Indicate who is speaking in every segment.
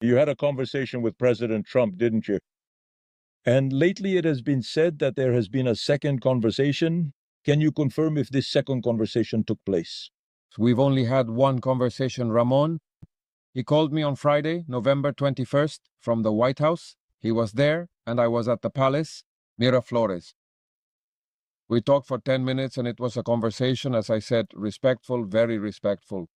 Speaker 1: You had a conversation with President Trump, didn't you? And lately it has been said that there has been a second conversation. Can you confirm if this second conversation took place?
Speaker 2: We've only had one conversation, Ramon. He called me on Friday, November 21st, from the White House. He was there, and I was at the palace, Miraflores. We talked for 10 minutes, and it was a conversation, as I said, respectful, very respectful.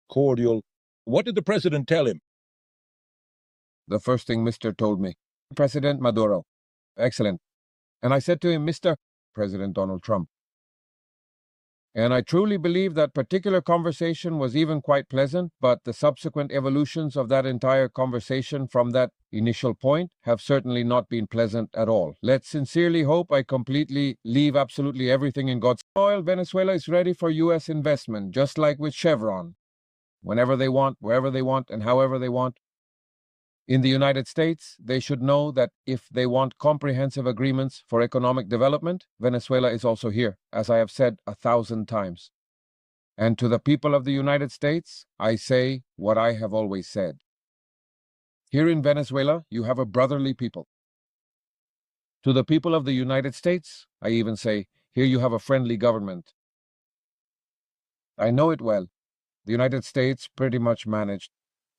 Speaker 1: Cordial. What did the president tell him?
Speaker 2: The first thing Mr. told me, President Maduro. Excellent. And I said to him, Mr. President Donald Trump. And I truly believe that particular conversation was even quite pleasant, but the subsequent evolutions of that entire conversation from that initial point have certainly not been pleasant at all. Let's sincerely hope I completely leave absolutely everything in God's oil. Venezuela is ready for U.S. investment, just like with Chevron. Whenever they want, wherever they want, and however they want. In the United States, they should know that if they want comprehensive agreements for economic development, Venezuela is also here, as I have said 1,000 times. And to the people of the United States, I say what I have always said. Here in Venezuela, you have a brotherly people. To the people of the United States, I even say, here you have a friendly government. I know it well. The United States pretty much managed.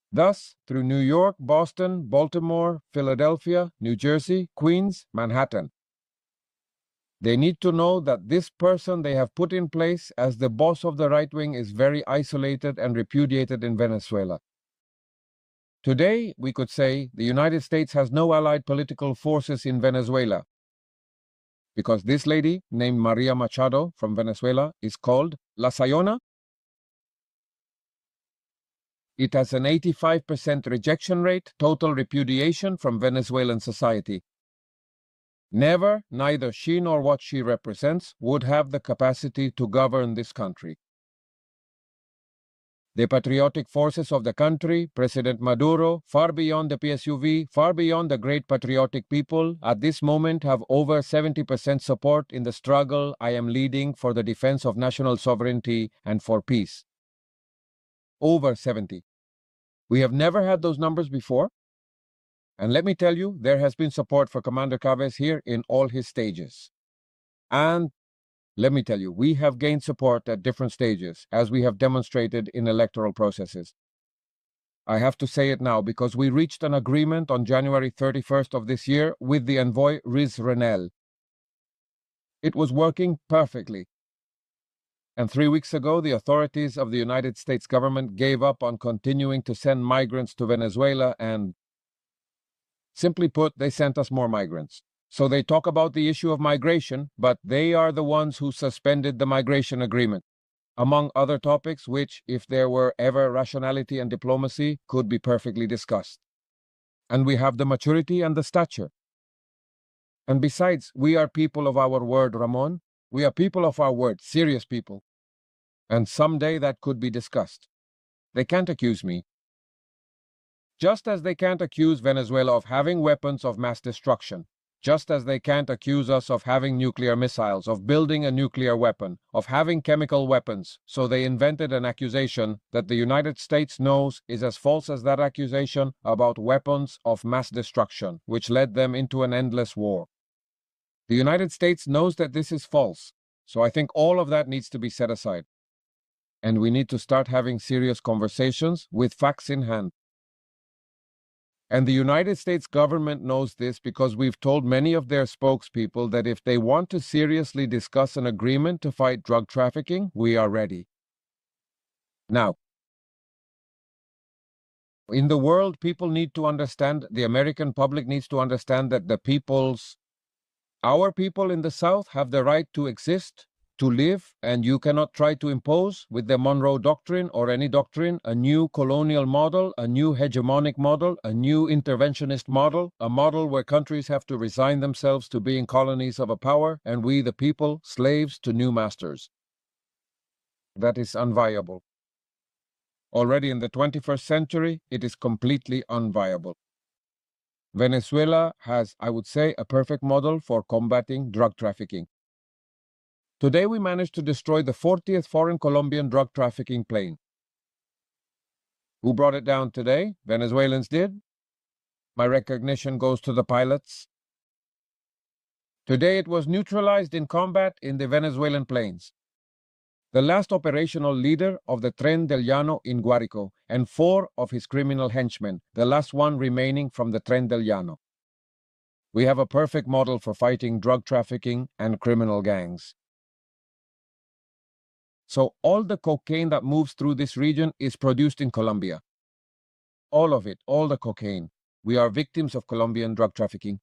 Speaker 2: Thus, through New York, Boston, Baltimore, Philadelphia, New Jersey, Queens, Manhattan. They need to know that this person they have put in place as the boss of the right wing is very isolated and repudiated in Venezuela. Today, we could say the United States has no allied political forces in Venezuela because this lady named Maria Machado from Venezuela is called La Sayona. It has an 85% rejection rate, total repudiation from Venezuelan society. Never, neither she nor what she represents would have the capacity to govern this country. The patriotic forces of the country, President Maduro, far beyond the PSUV, far beyond the great patriotic people, at this moment have over 70% support in the struggle I am leading for the defense of national sovereignty and for peace. Over 70. We have never had those numbers before. And let me tell you, there has been support for Commander Chavez here in all his stages. And let me tell you, we have gained support at different stages, as we have demonstrated in electoral processes. I have to say it now because we reached an agreement on January 31st of this year with the envoy Riz Renel. It was working perfectly. And 3 weeks ago, the authorities of the United States government gave up on continuing to send migrants to Venezuela and, simply put, they sent us more migrants. So they talk about the issue of migration, but they are the ones who suspended the migration agreement, among other topics which, if there were ever rationality and diplomacy, could be perfectly discussed. And we have the maturity and the stature. And besides, we are people of our word, Ramon. We are people of our word, serious people. And someday that could be discussed. They can't accuse me. Just as they can't accuse Venezuela of having weapons of mass destruction, just as they can't accuse us of having nuclear missiles, of building a nuclear weapon, of having chemical weapons, so they invented an accusation that the United States knows is as false as that accusation about weapons of mass destruction, which led them into an endless war. The United States knows that this is false, so I think all of that needs to be set aside. And we need to start having serious conversations with facts in hand. And the United States government knows this because we've told many of their spokespeople that if they want to seriously discuss an agreement to fight drug trafficking, we are ready. Now, in the world, people need to understand, the American public needs to understand that our people in the South have the right to exist, to live, and you cannot try to impose with the Monroe Doctrine or any doctrine a new colonial model, a new hegemonic model, a new interventionist model, a model where countries have to resign themselves to being colonies of a power, and we, the people, slaves to new masters. That is unviable. Already in the 21st century, it is completely unviable. Venezuela has, I would say, a perfect model for combating drug trafficking. Today we managed to destroy the 40th foreign Colombian drug trafficking plane. Who brought it down today? Venezuelans did. My recognition goes to the pilots. Today it was neutralized in combat in the Venezuelan plains. The last operational leader of the Tren del Llano in Guárico and 4 of his criminal henchmen, the last one remaining from the Tren del Llano. We have a perfect model for fighting drug trafficking and criminal gangs. So all the cocaine that moves through this region is produced in Colombia. All of it, all the cocaine. We are victims of Colombian drug trafficking.